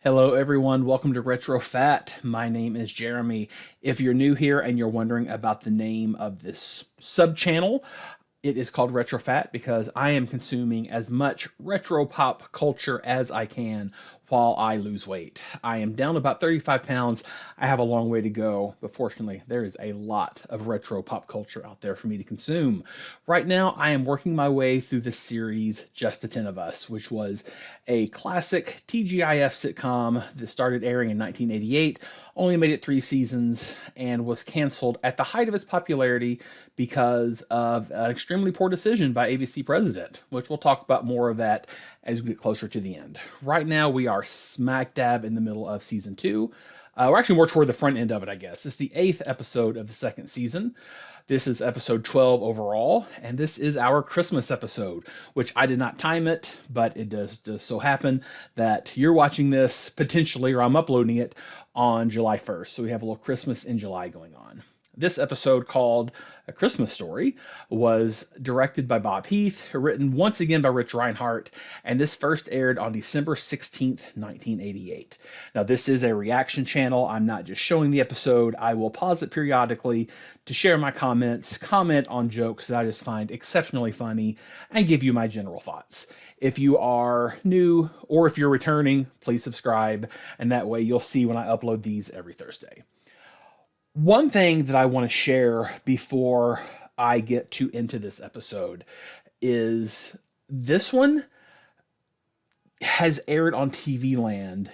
Hello, everyone. Welcome to Retro Fat. My name is Jeremy. If you're new here and you're wondering about the name of this sub-channel, it is called Retro Fat because I am consuming as much retro pop culture as I can while I lose weight. I am down about 35 pounds. I have a long way to go, but fortunately, there is a lot of retro pop culture out there for me to consume. Right now, I am working my way through the series Just the 10 of Us, which was a classic TGIF sitcom that started airing in 1988, only made it 3 seasons, and was canceled at the height of its popularity because of an extremely poor decision by ABC president, which we'll talk about more of that as we get closer to the end. Right now, we are smack dab in the middle of season 2. We're actually more toward the front end of it, I guess. It's the 8th episode of the 2nd season. This is episode 12 overall, and this is our Christmas episode, which I did not time it, but it does so happen that you're watching this potentially, or I'm uploading it on July 1st. So we have a little Christmas in July going on. This episode, called A Christmas Story, was directed by Bob Heath, written once again by Rich Reinhardt, and this first aired on December 16th, 1988. Now, this is a reaction channel. I'm not just showing the episode. I will pause it periodically to share my comments, comment on jokes that I just find exceptionally funny, and give you my general thoughts. If you are new or if you're returning, please subscribe, and that way you'll see when I upload these every Thursday. One thing that I want to share before I get into this episode is this one has aired on TV Land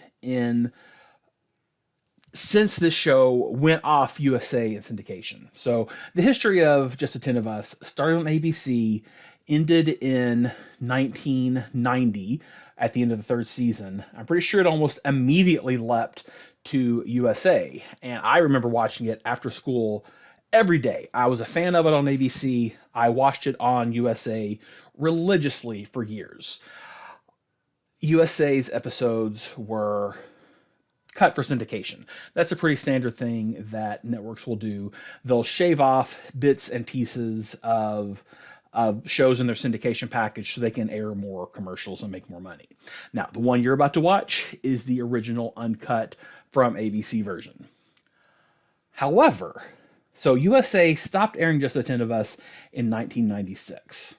since this show went off USA in syndication. So the history of Just the 10 of Us started on ABC, ended in 1990 at the end of the 3rd season. I'm pretty sure it almost immediately leapt to USA, and I remember watching it after school every day. I was a fan of it on ABC. I watched it on USA religiously for years. USA's episodes were cut for syndication. That's a pretty standard thing that networks will do. They'll shave off bits and pieces of shows in their syndication package so they can air more commercials and make more money. Now, the one you're about to watch is the original uncut from ABC version. However, so USA stopped airing Just the 10 of Us in 1996.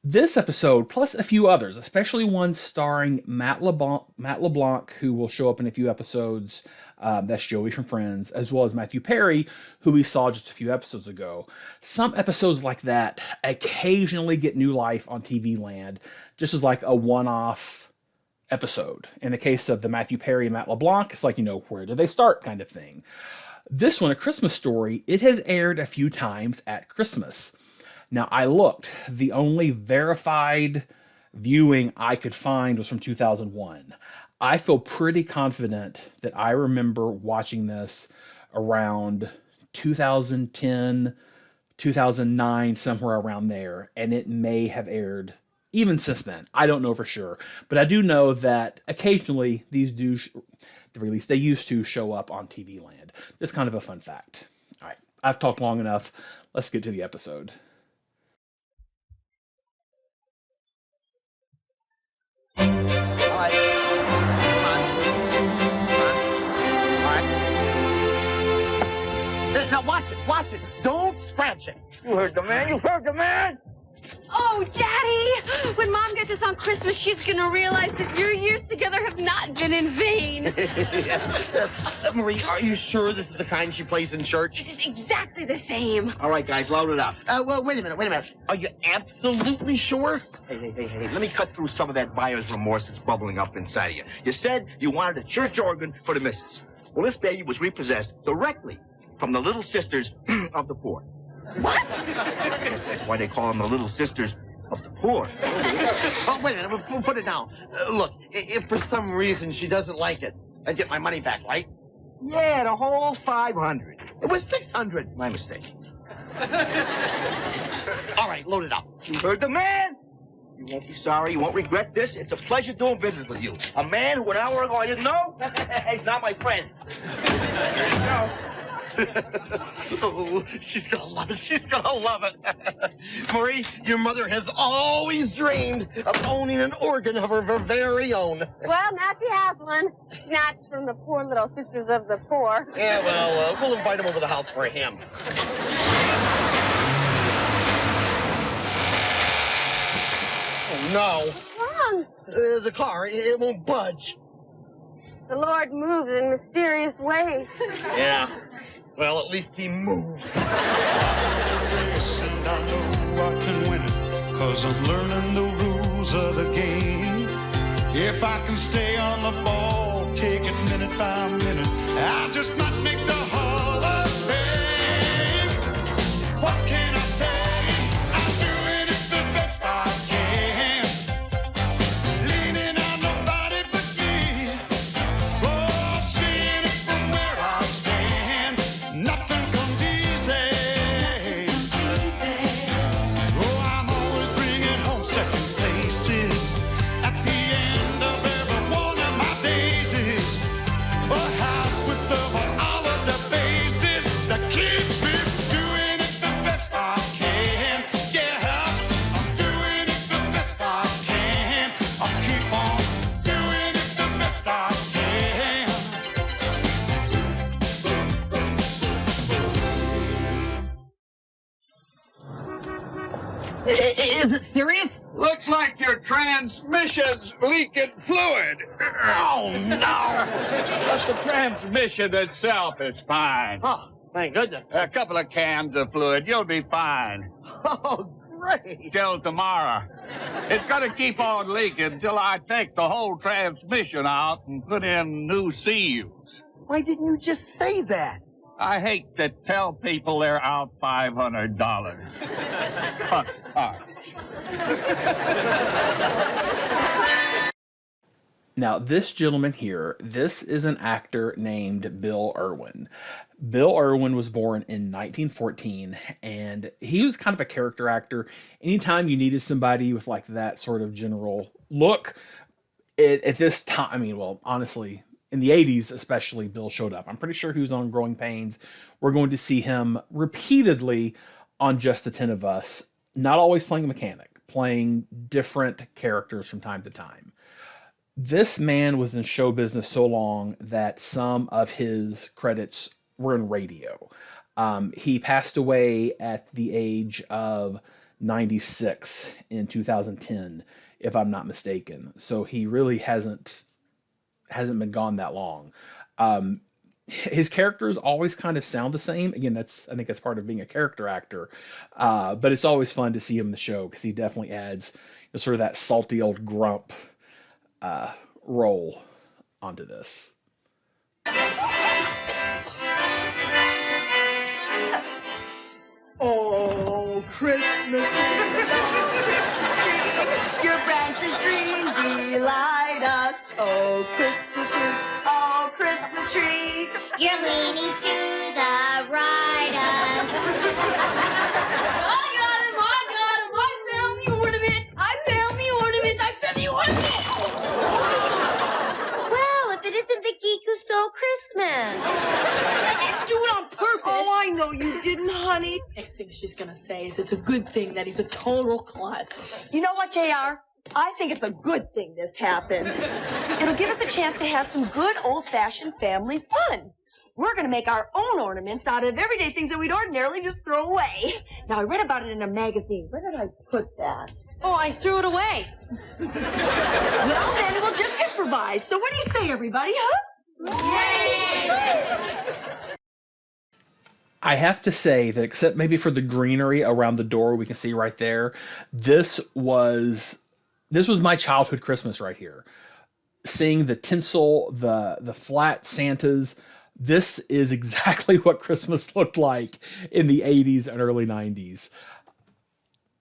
This episode, plus a few others, especially one starring Matt LeBlanc, who will show up in a few episodes, that's Joey from Friends, as well as Matthew Perry, who we saw just a few episodes ago. Some episodes like that occasionally get new life on TV Land, just as like a one-off episode. In the case of the Matthew Perry and Matt LeBlanc, it's like, where did they start kind of thing. This one, A Christmas Story, it has aired a few times at Christmas. Now, I looked. The only verified viewing I could find was from 2001. I feel pretty confident that I remember watching this around 2010, 2009, somewhere around there, and it may have aired even since then. I don't know for sure, but I do know that occasionally these they used to show up on TV Land. Just kind of a fun fact. All right, I've talked long enough. Let's get to the episode. Now watch it. Don't scratch it. You heard the man. Oh, Daddy! When Mom gets us on Christmas, she's gonna realize that your years together have not been in vain. Marie, are you sure this is the kind she plays in church? This is exactly the same. All right, guys, load it up. Well, wait a minute. Are you absolutely sure? Hey, let me cut through some of that buyer's remorse that's bubbling up inside of you. You said you wanted a church organ for the missus. Well, this baby was repossessed directly from the Little Sisters of the Poor. What? Yes, that's why they call them the Little Sisters of the Poor. Oh, wait a minute, we'll put it down. Look, if for some reason she doesn't like it, I'd get my money back, right? Yeah, the whole 500. It was 600. My mistake. All right, load it up. You heard the man. You won't be sorry. You won't regret this. It's a pleasure doing business with you. A man who an hour ago I didn't know, he's not my friend. There you go. Oh, she's gonna love it. She's gonna love it. Marie, your mother has always dreamed of owning an organ of her very own. Well, now she has one. Snatched from the poor little sisters of the poor. Yeah, well, we'll invite him over the house for a hymn. Oh, no. What's wrong? The car, it won't budge. The Lord moves in mysterious ways. Yeah. Well, at least he moves. And I know I can win it, 'cause I'm learning the rules of the game. If I can stay on the ball, take it minute by minute, I just might make the Hall of Fame. What can I say? I'm doing it the best I can. Leaning on nobody but me. Oh, seeing it from where I stand. Nothing comes easy. Oh, I'm always bringing home second places at the end of every one of my daisies. A house with all of the bases that keep me doing it the best I can. Yeah, I'm doing it the best I can. I'll keep on doing it the best I can. Is it serious? Looks like your transmission's leaking fluid. Oh, no. But the transmission itself is fine. Oh, thank goodness. A couple of cans of fluid, you'll be fine. Oh, great. Till tomorrow. It's gonna keep on leaking till I take the whole transmission out and put in new seals. Why didn't you just say that? I hate to tell people they're out $500. All right. Now, this gentleman here, this is an actor named Bill Irwin. Bill Irwin was born in 1914, and he was kind of a character actor. Anytime you needed somebody with like that sort of general look, at this time, I mean, well, honestly, in the 80s especially, Bill showed up. I'm pretty sure he was on Growing Pains. We're going to see him repeatedly on Just the 10 of Us, not always playing a mechanic, playing different characters from time to time. This man was in show business so long that some of his credits were in radio. He passed away at the age of 96 in 2010, if I'm not mistaken. So he really hasn't been gone that long. His characters always kind of sound the same. Again, I think that's part of being a character actor. But it's always fun to see him in the show because he definitely adds sort of that salty old grump role onto this. Oh, Christmas tree, your branches green delight us. Oh, Christmas tree, You're leaning to the right us. I got him! I found the ornaments! I found the ornaments! Well, if it isn't the geek who stole Christmas. I didn't do it on purpose! Oh, I know you didn't, honey. Next thing she's gonna say is it's a good thing that he's a total klutz. You know what, JR? I think it's a good thing this happened. It'll give us a chance to have some good old-fashioned family fun. We're going to make our own ornaments out of everyday things that we'd ordinarily just throw away. Now, I read about it in a magazine. Where did I put that? Oh, I threw it away. Well, then we'll just improvise. So what do you say, everybody, huh? Yay! I have to say that except maybe for the greenery around the door we can see right there, this was my childhood Christmas right here. Seeing the tinsel, the flat Santas, this is exactly what Christmas looked like in the 80s and early 90s.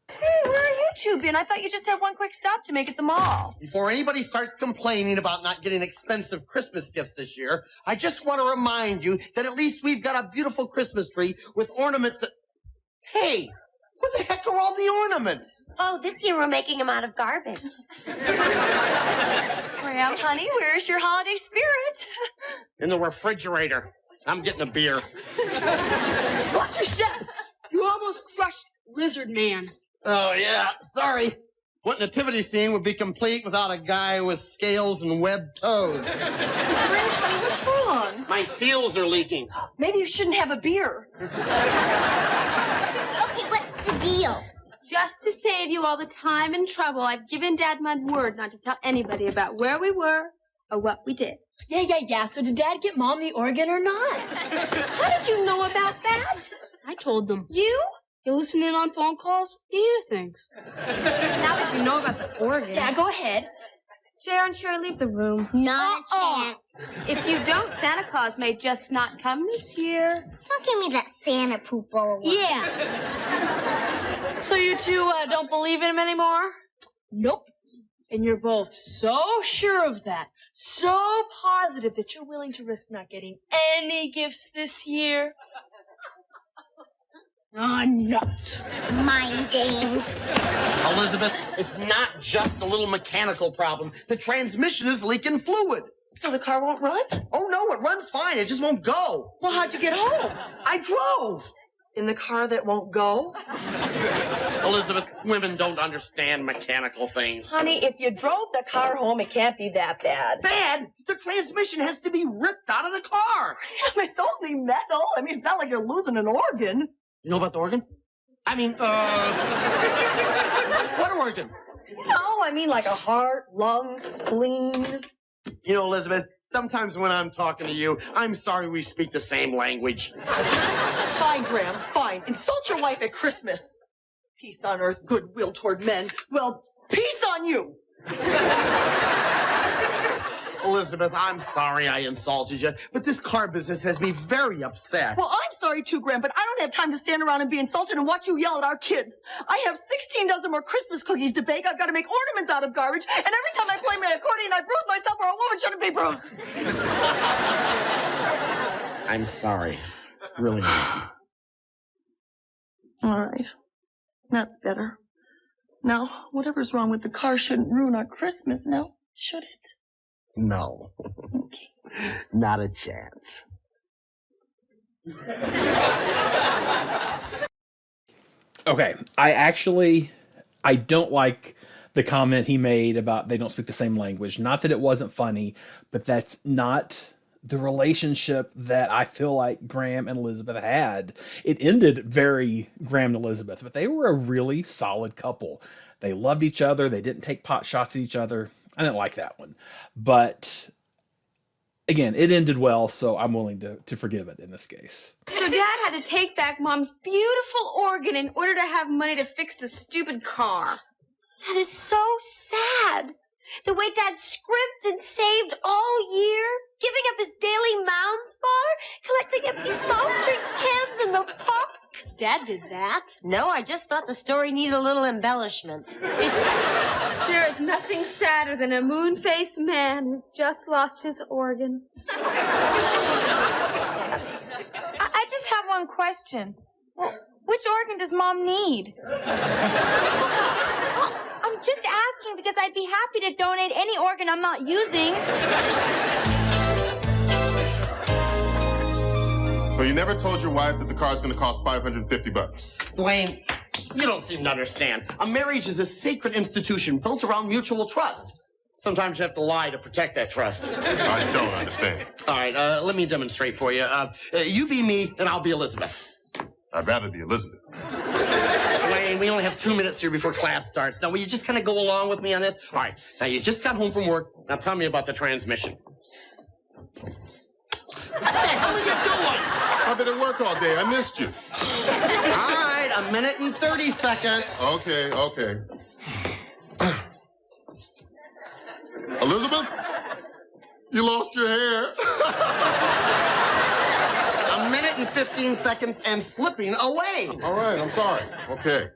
Hey, where are you two been? I thought you just had one quick stop to make at the mall. Before anybody starts complaining about not getting expensive Christmas gifts this year, I just want to remind you that at least we've got a beautiful Christmas tree with ornaments that... Hey, where the heck are all the ornaments? Oh, this year we're making them out of garbage. Well, honey, where's your holiday spirit? In the refrigerator. I'm getting a beer. Watch your step. You almost crushed Lizard Man. Oh, yeah. Sorry. What nativity scene would be complete without a guy with scales and webbed toes? Grandson, what's wrong? My seals are leaking. Maybe you shouldn't have a beer. Okay, what's the deal? Just to save you all the time and trouble, I've given Dad my word not to tell anybody about where we were or what we did. Yeah. So did Dad get Mom the organ or not? How did you know about that? I told them. You? You listen in on phone calls? You hear things. Now that you know about the organ. Yeah, go ahead. J.R. and Sherry, leave the room. Not a chance. If you don't, Santa Claus may just not come this year. Don't give me that Santa poop all over. Yeah. So you two don't believe in him anymore? Nope. And you're both so sure of that, so positive that you're willing to risk not getting any gifts this year? Nuts. Mind games. Elizabeth, it's not just a little mechanical problem. The transmission is leaking fluid. So the car won't run? Oh, no, it runs fine. It just won't go. Well, how'd you get home? I drove. In the car that won't go? Elizabeth, women don't understand mechanical things. Honey, if you drove the car home, it can't be that bad. Bad? The transmission has to be ripped out of the car. It's only metal. I mean, it's not like you're losing an organ. You know about the organ? I mean, what organ? No, I mean like a heart, lungs, spleen. You know, Elizabeth, sometimes when I'm talking to you, I'm sorry we speak the same language. Fine, Graham, fine. Insult your wife at Christmas. Peace on earth, goodwill toward men. Well, peace on you. Elizabeth, I'm sorry I insulted you, but this car business has me very upset. Well, I'm sorry too, Graham, but I don't have time to stand around and be insulted and watch you yell at our kids. I have 16 dozen more Christmas cookies to bake. I've got to make ornaments out of garbage, and every time I play my accordion, I bruise myself, or a woman shouldn't be bruised. I'm sorry. Really. All right. That's better. Now, whatever's wrong with the car shouldn't ruin our Christmas, now, should it? No. Okay. Not a chance. Okay, I don't like the comment he made about they don't speak the same language. Not that it wasn't funny, but that's not the relationship that I feel like Graham and Elizabeth had. It ended very Graham and Elizabeth, but they were a really solid couple. They loved each other. They didn't take pot shots at each other. I didn't like that one. But again, it ended well, so I'm willing to forgive it in this case. So Dad had to take back Mom's beautiful organ in order to have money to fix the stupid car. That is so sad. The way Dad scrimped and saved all year, giving up his daily Mounds bar, collecting empty soft drink cans in the park. Dad did that? No, I just thought the story needed a little embellishment. There is nothing sadder than a moon-faced man who's just lost his organ. I just have one question. Well, which organ does Mom need? I'm just asking because I'd be happy to donate any organ I'm not using. So you never told your wife that the car's going to cost $550? Dwayne, you don't seem to understand. A marriage is a sacred institution built around mutual trust. Sometimes you have to lie to protect that trust. I don't understand. All right, let me demonstrate for you. You be me, and I'll be Elizabeth. I'd rather be Elizabeth. Dwayne, we only have 2 minutes here before class starts. Now, will you just kind of go along with me on this? All right, now you just got home from work. Now tell me about the transmission. What the hell are you doing? I've been at work all day. I missed you. All right, 1 minute and 30 seconds. Okay. Elizabeth, you lost your hair. 1 minute and 15 seconds and slipping away. All right, I'm sorry. Okay.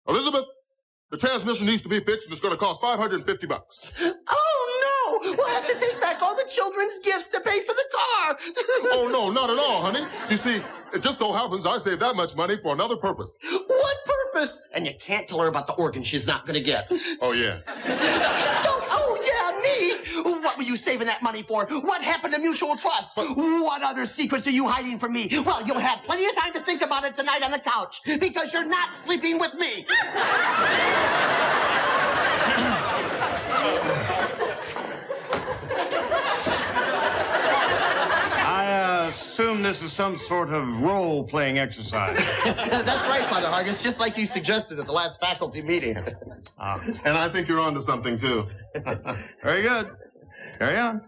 Elizabeth, the transmission needs to be fixed and it's going to cost $550. Oh, no! We'll have to take back all the children's gifts to pay for the car. Oh, no, not at all, honey. You see, it just so happens I saved that much money for another purpose. What purpose? And you can't tell her about the organ she's not going to get. Oh, yeah. Oh, yeah, me. What were you saving that money for? What happened to mutual trust? What other secrets are you hiding from me? Well, you'll have plenty of time to think about it tonight on the couch, because you're not sleeping with me. I assume this is some sort of role-playing exercise. That's right, Father Hargis, just like you suggested at the last faculty meeting. And I think you're onto something, too. Very good. Carry on.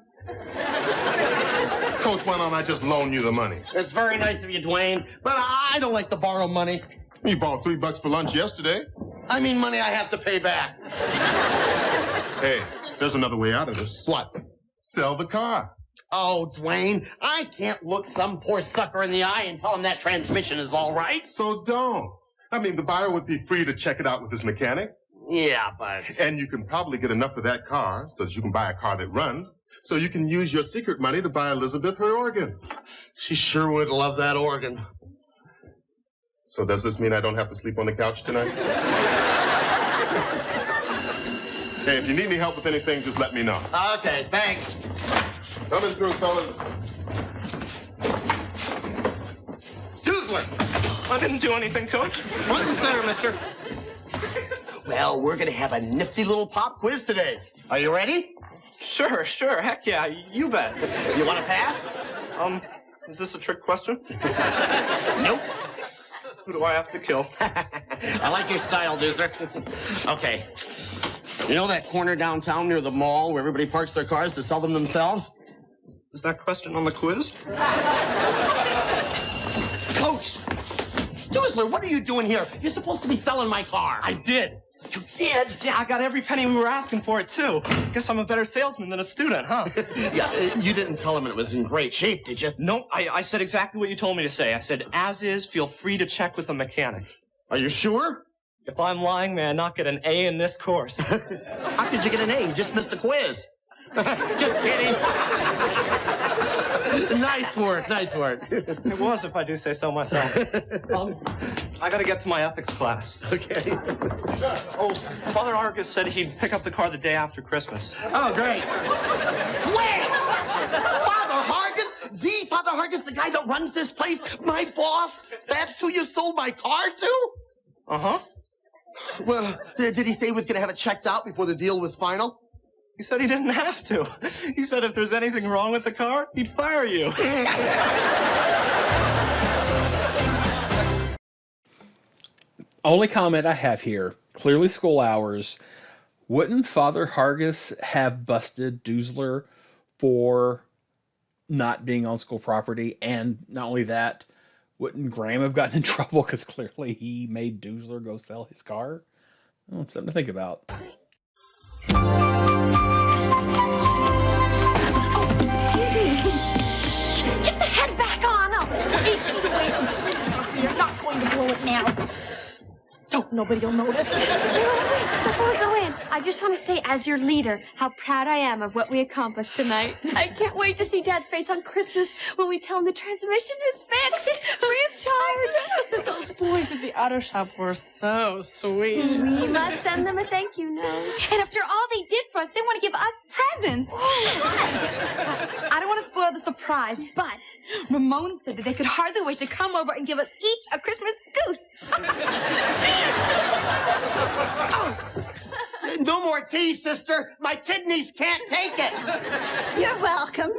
Coach, why don't I just loan you the money? It's very nice of you, Dwayne, but I don't like to borrow money. You bought $3 for lunch yesterday. I mean money I have to pay back. Hey, there's another way out of this. What? Sell the car. Oh, Dwayne, I can't look some poor sucker in the eye and tell him that transmission is all right. So don't. I mean, the buyer would be free to check it out with his mechanic. Yeah, but... And you can probably get enough of that car so that you can buy a car that runs, so you can use your secret money to buy Elizabeth her organ. She sure would love that organ. So does this mean I don't have to sleep on the couch tonight? Hey, if you need any help with anything, just let me know. Okay, thanks. Coming through, fellas. Doozler! I didn't do anything, Coach. Front and center, mister. Well, we're gonna have a nifty little pop quiz today. Are you ready? Sure. Heck yeah, you bet. You want to pass? Is this a trick question? Nope. Who do I have to kill? I like your style, Doozler. Okay. You know that corner downtown near the mall where everybody parks their cars to sell them themselves? Is that question on the quiz? Coach! Doozler, what are you doing here? You're supposed to be selling my car. I did. You did? Yeah, I got every penny we were asking for it, too. Guess I'm a better salesman than a student, huh? Yeah, you didn't tell him it was in great shape, did you? No, I said exactly what you told me to say. I said, as is, feel free to check with the mechanic. Are you sure? If I'm lying, may I not get an A in this course? How could you get an A? You just missed the quiz. Just kidding. Nice work. It was, if I do say so myself. I gotta get to my ethics class. Okay. Oh, Father Argus said he'd pick up the car the day after Christmas. Oh, great. Wait! Father Hargis? The Father Hargis, the guy that runs this place? My boss? That's who you sold my car to? Uh-huh. Well, did he say he was going to have it checked out before the deal was final? He said he didn't have to. He said if there's anything wrong with the car, he'd fire you. Only comment I have here, clearly school hours. Wouldn't Father Hargis have busted Doozler for not being on school property? And not only that, wouldn't Graham have gotten in trouble because clearly he made Doozler go sell his car? Oh, something to think about. Get the head back on! Oh, 8 feet away from Clint's Sophie. You're not going to blow it now. Don't nobody will notice. Before we go in, I just want to say, as your leader, how proud I am of what we accomplished tonight. I can't wait to see Dad's face on Christmas when we tell him the transmission is fixed, free of charge. Those boys at the auto shop were so sweet. We must send them a thank you note. And after all they did for us, they want to give us presents. What? I don't want to spoil the surprise, but Ramon said that they could hardly wait to come over and give us each a Christmas goose. Oh. No more tea, sister. My kidneys can't take it. You're welcome.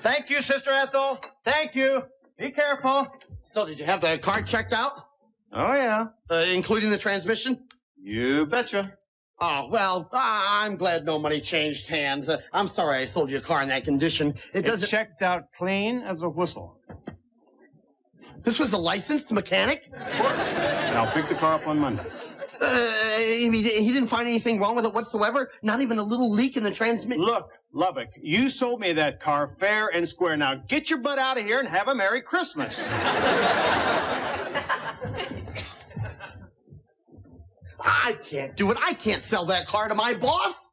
Thank you, Sister Ethel. Thank you. Be careful. So did you have the car checked out? Oh, yeah. Including the transmission? You betcha. Oh, well, I'm glad no money changed hands. I'm sorry I sold you a car in that condition. It's checked out clean as a whistle. This was a licensed mechanic? I'll pick the car up on Monday. He didn't find anything wrong with it whatsoever? Not even a little leak in the transmission? Look, Lubbock, you sold me that car fair and square. Now get your butt out of here and have a Merry Christmas. I can't do it. I can't sell that car to my boss.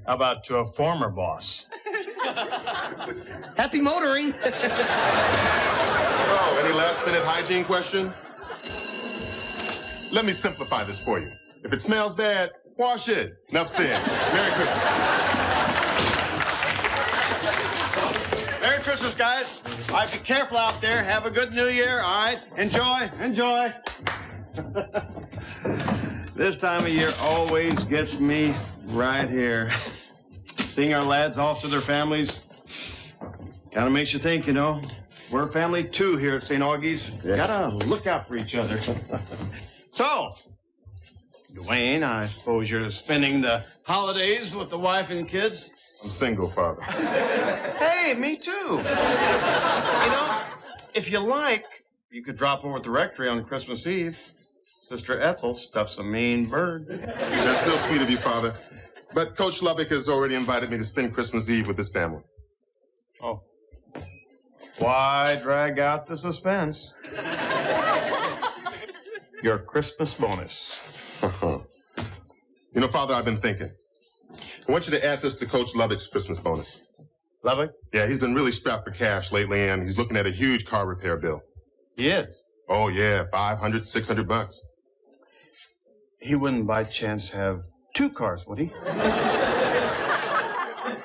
How about to a former boss? Happy motoring. So, any last-minute hygiene questions? Let me simplify this for you. If it smells bad, Wash it. Enough said. Merry Christmas. Merry Christmas, guys. All right, be careful out there. Have a good New Year. All right, enjoy, enjoy. This time of year always gets me right here. Seeing our lads off to their families kind of makes you think, you know, we're a family too here at St. Augie's. Yeah. Gotta look out for each other. So, Dwayne, I suppose you're spending the holidays with the wife and kids? I'm single, Father. Hey, me too. You know, if you like, you could drop over at the rectory on Christmas Eve. Sister Ethel stuffs a mean bird. That's real sweet of you, Father. But Coach Lubbock has already invited me to spend Christmas Eve with his family. Oh. Why drag out the suspense? Your Christmas bonus. You know, Father, I've been thinking. I want you to add this to Coach Lubbock's Christmas bonus. Lubbock? Yeah, he's been really strapped for cash lately, and he's looking at a huge car repair bill. He is? Oh, yeah, $500, $600. He wouldn't by chance have 2 cars, would he?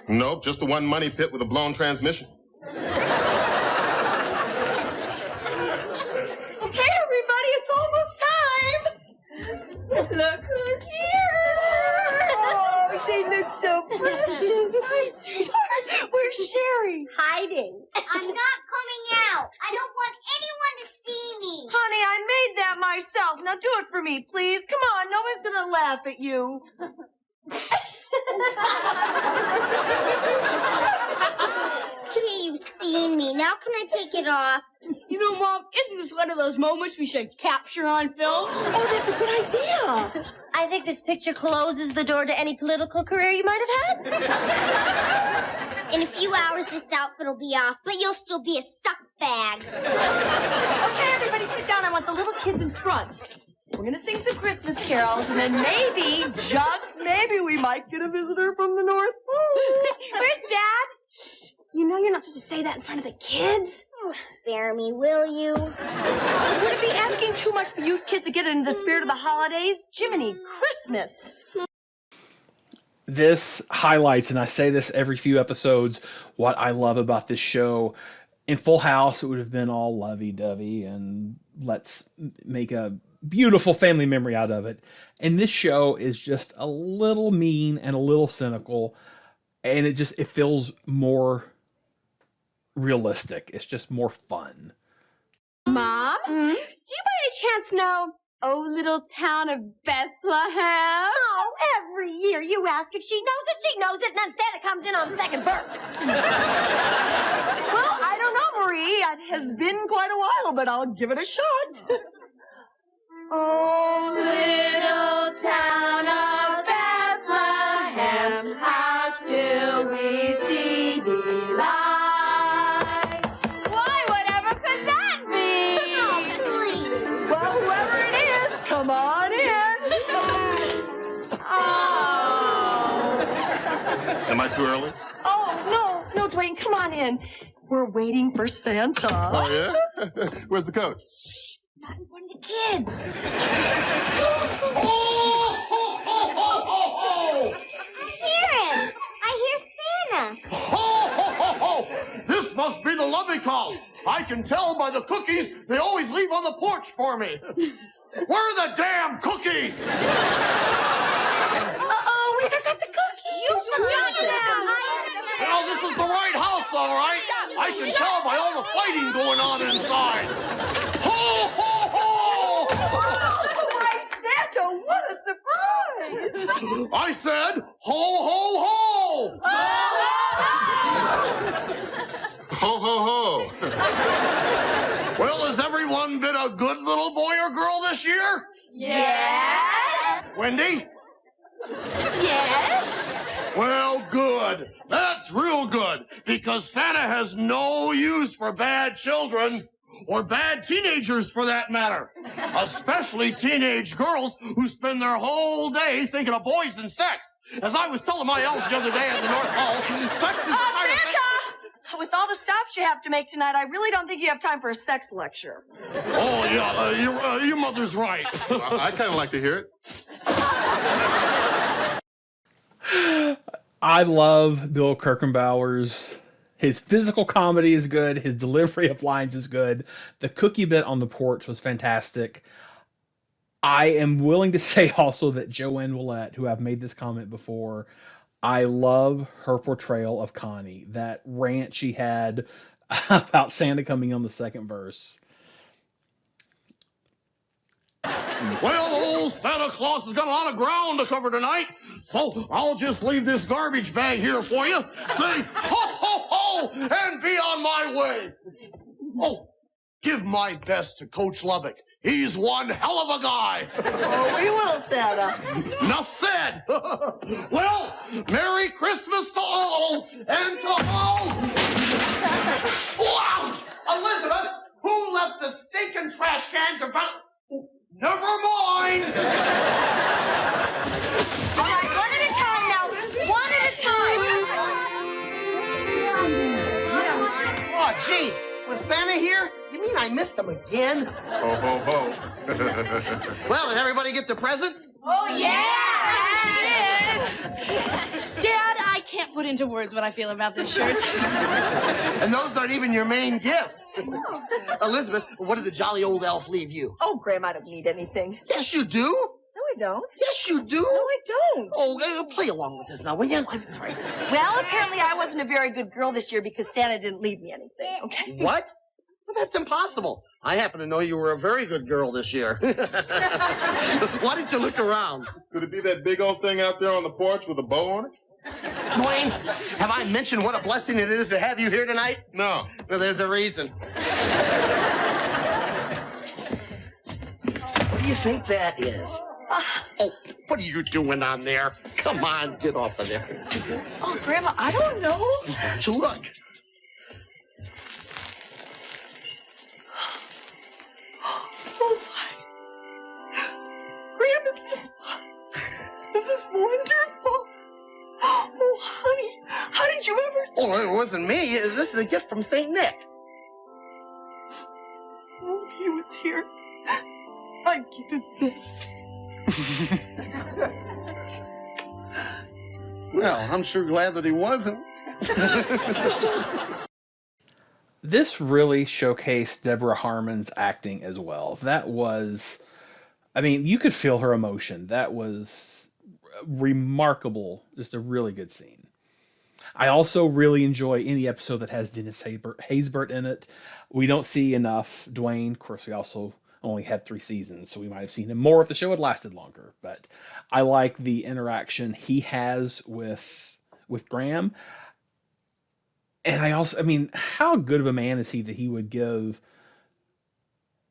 Nope, just the one money pit with a blown transmission. Okay, everybody, it's almost time. Look who's here. Oh, they look so precious. Hi, sweetheart. Where's Sherry? Hiding. I'm not coming out. I don't want anyone to see me. Honey, I made that myself. Now do it for me, please. Come on, nobody's gonna laugh at you. Okay, you've seen me. Now can I take it off? You know, Mom, isn't this one of those moments we should capture on film? Oh, that's a good idea. I think this picture closes the door to any political career you might have had. In a few hours, this outfit will be off, but you'll still be a suck bag. Okay, everybody sit down. I want the little kids in front. We're gonna sing some Christmas carols, and then maybe, just maybe, we might get a visitor from the North Pole. Where's Dad? You know you're not supposed to say that in front of the kids. Oh, spare me, will you? Would it be asking too much for you kids to get into the spirit of the holidays? Jiminy Christmas. This highlights, and I say this every few episodes, what I love about this show. In Full House, it would have been all lovey-dovey and let's make a beautiful family memory out of it. And this show is just a little mean and a little cynical, and it feels more realistic. It's just more fun. Mom, do you by any chance know Oh Little Town of Bethlehem? Oh, every year you ask if she knows it, and then Santa comes in on the second verse. Well, I don't know, Marie. It has been quite a while, but I'll give it a shot. Oh, little town of Bethlehem, how still we see thee lie. Why, whatever could that be? Oh, please. Well, whoever it is, come on in. Oh. Am I too early? Oh, no, Dwayne, come on in. We're waiting for Santa. Oh, yeah? Where's the coach? Not in front of the kids. I hear Santa. Ho, ho, ho, ho! This must be the Lubbock house. I can tell by the cookies they always leave on the porch for me. Where are the damn cookies? Uh-oh, we forgot the cookies. You forgot them. You know, this is the right house, all right. I can tell by all the fighting going on inside. Ho, ho, ho! Oh, my Santa, what a surprise! I said, ho, ho, ho! Ho, ho, ho. Well, has everyone been a good little boy or girl this year? Yes. Wendy? Yes. Well, good. That's real good, because Santa has no use for bad children, or bad teenagers for that matter. Especially teenage girls who spend their whole day thinking of boys and sex. As I was telling my elves the other day at the North Pole, sex is the kind of thing... Santa! With all the stops you have to make tonight, I really don't think you have time for a sex lecture. Oh, yeah, your mother's right. I'd kind of like to hear it. I love Bill Kirchenbauer's. His physical comedy is good. His delivery of lines is good. The cookie bit on the porch was fantastic. I am willing to say also that Joanne Willette, who I've made this comment before, I love her portrayal of Connie. That rant she had about Santa coming on the second verse. Well, old Santa Claus has got a lot of ground to cover tonight, so I'll just leave this garbage bag here for you. Say ho, ho, ho, and be on my way. Oh, give my best to Coach Lubbock. He's one hell of a guy. Oh, we will, Santa. Enough said. Well, Merry Christmas to all, and to all. Wow! Elizabeth, who left the stinking trash cans about? Never mind. All right, one at a time now. One at a time. Oh, gee, was Santa here? You mean I missed him again? Ho, ho, ho. Well, did everybody get their presents? Oh, yeah! Dad, I can't put into words what I feel about this shirt. And those aren't even your main gifts. Elizabeth, what did the jolly old elf leave you? Oh, Graham, I don't need anything. Yes, you do. No, I don't. Yes, you do. No, I don't. Oh, play along with this now, will you? I'm sorry. Well, apparently I wasn't a very good girl this year because Santa didn't leave me anything, okay? What? Well, that's impossible. I happen to know you were a very good girl this year. Why didn't you look around? Could it be that big old thing out there on the porch with a bow on it? Dwayne, have I mentioned what a blessing it is to have you here tonight? No. Well, there's a reason. What do you think that is? Oh, what are you doing on there? Come on, get off of there. Oh, Grandma, I don't know. Why don't you look? Oh, my. Graham, this is wonderful. Oh, honey, how did you ever... Oh, it wasn't me. This is a gift from St. Nick. Oh, if he was here, I'd give him this. Well, I'm sure glad that he wasn't. This really showcased Deborah Harmon's acting as well. That was, I mean, you could feel her emotion. That was remarkable. Just a really good scene. I also really enjoy any episode that has Dennis Haysbert in it. We don't see enough Dwayne. Of course, we also only had 3 seasons, so we might have seen him more if the show had lasted longer. But I like the interaction he has with Graham. And I mean, how good of a man is he that he would give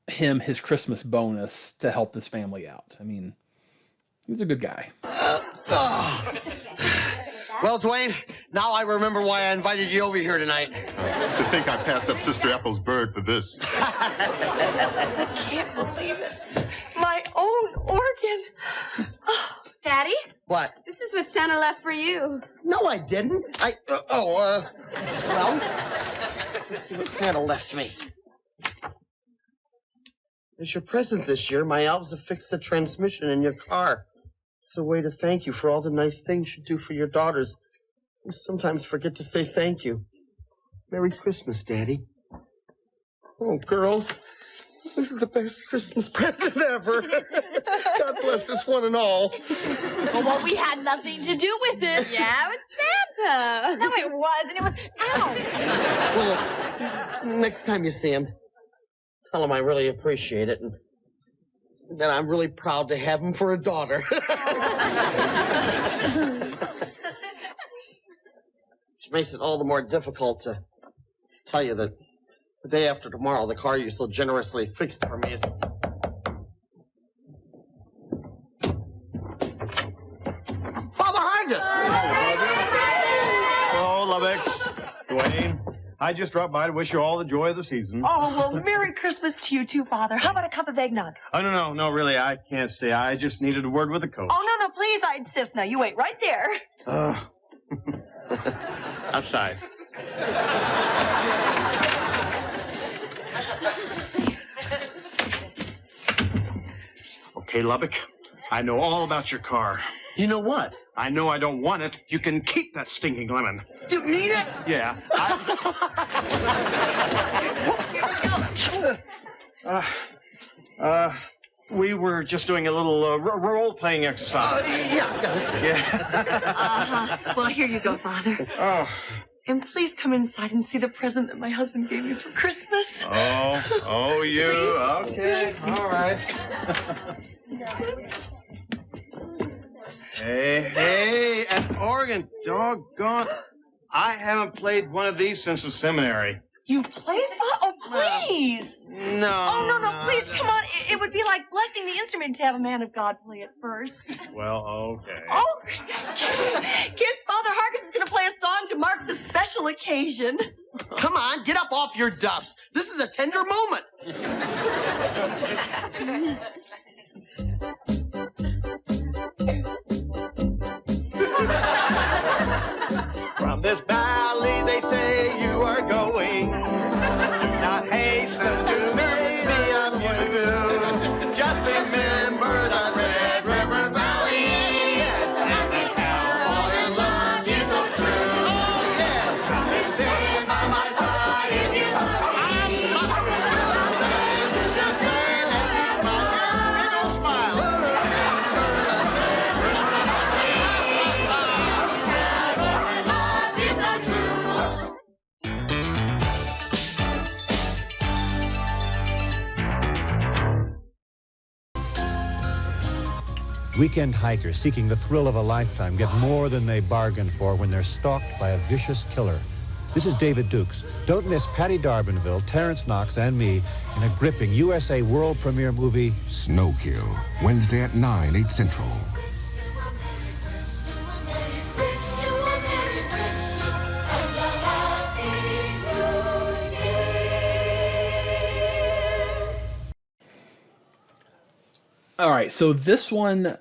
him his Christmas bonus to help this family out? I mean, he was a good guy. Well, Dwayne, now I remember why I invited you over here tonight. To think I passed up Sister Ethel's bird for this. I can't believe it. My own organ. Oh, Daddy? What? This is what Santa left for you. No, I didn't. Well, let's see what Santa left me. As your present this year, my elves have fixed the transmission in your car. It's a way to thank you for all the nice things you do for your daughters. We sometimes forget to say thank you. Merry Christmas, Daddy. Oh, girls, this is the best Christmas present ever. God bless this one and all. Well, we had nothing to do with it. Yeah, it was Santa. No, it wasn't. It was Al. Well, look, next time you see him, tell him I really appreciate it and that I'm really proud to have him for a daughter. Which makes it all the more difficult to tell you that the day after tomorrow, the car you so generously fixed for me is... Father Hargus! Hello, Lubbock. Dwayne. I just dropped by to wish you all the joy of the season. Oh, well, Merry Christmas to you too, Father. How about a cup of eggnog? Oh, no, really, I can't stay. I just needed a word with the coach. Oh, no, please, I insist. Now, you wait right there. Outside. Okay, Lubbock, I know all about your car. You know what? I know I don't want it. You can keep that stinking lemon. You mean it? Yeah. We were just doing a little role-playing exercise. Yeah, guys. Yeah. Well, here you go, Father. Oh. And please come inside and see the present that my husband gave me for Christmas. Oh, you. Okay, all right. Hey, an organ, doggone. I haven't played one of these since the seminary. You played? Oh, please. No. Oh, no, please, come on. It would be like blessing the instrument to have a man of God play it first. Well, okay. Oh, kids, Father Harkins is going to play a song to mark the special occasion. Come on, get up off your duffs. This is a tender moment. From this valley, they say you are going. Do not hasten to make me of you. Just remember the Red River Valley and the cowboy love you so true. Oh, yeah. Come and stand by my side if you love me. Weekend hikers seeking the thrill of a lifetime get more than they bargained for when they're stalked by a vicious killer. This is David Dukes. Don't miss Patty D'Arbanville, Terrence Knox, and me in a gripping USA world premiere movie, Snowkill, Wednesday at 9, 8 Central. All right, so this one,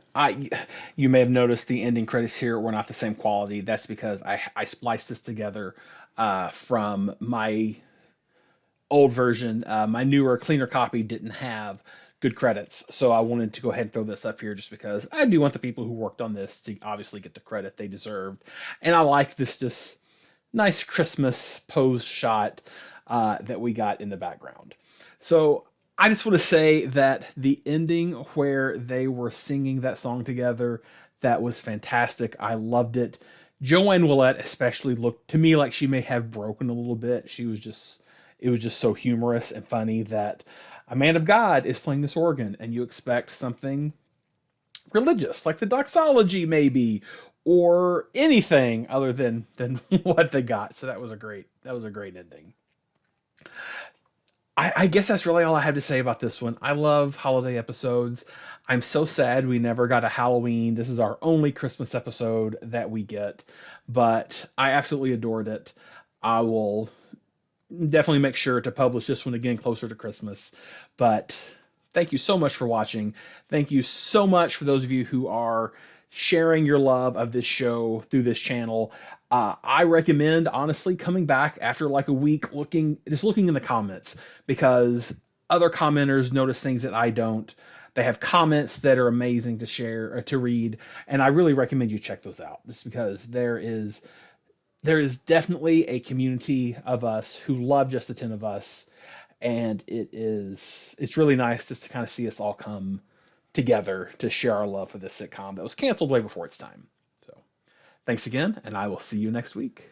you may have noticed the ending credits here were not the same quality. That's because I spliced this together from my old version. My newer, cleaner copy didn't have good credits, so I wanted to go ahead and throw this up here just because I do want the people who worked on this to obviously get the credit they deserved. And I like this just nice Christmas pose shot that we got in the background. So I just want to say that the ending where they were singing that song together, that was fantastic. I loved it. Joanne Willette especially looked to me like she may have broken a little bit. It was just so humorous and funny that a man of God is playing this organ and you expect something religious, like the doxology maybe, or anything other than what they got. So that was a great ending. I guess that's really all I have to say about this one. I love holiday episodes. I'm so sad we never got a Halloween. This is our only Christmas episode that we get, but I absolutely adored it. I will definitely make sure to publish this one again closer to Christmas. But thank you so much for watching. Thank you so much for those of you who are sharing your love of this show through this channel. I recommend, honestly, coming back after like a week, looking in the comments, because other commenters notice things that I don't. They have comments that are amazing to share or to read, and I really recommend you check those out, just because there is definitely a community of us who love Just the 10 of Us, and it's really nice just to kind of see us all come together to share our love for this sitcom that was canceled way before its time. So thanks again, and I will see you next week.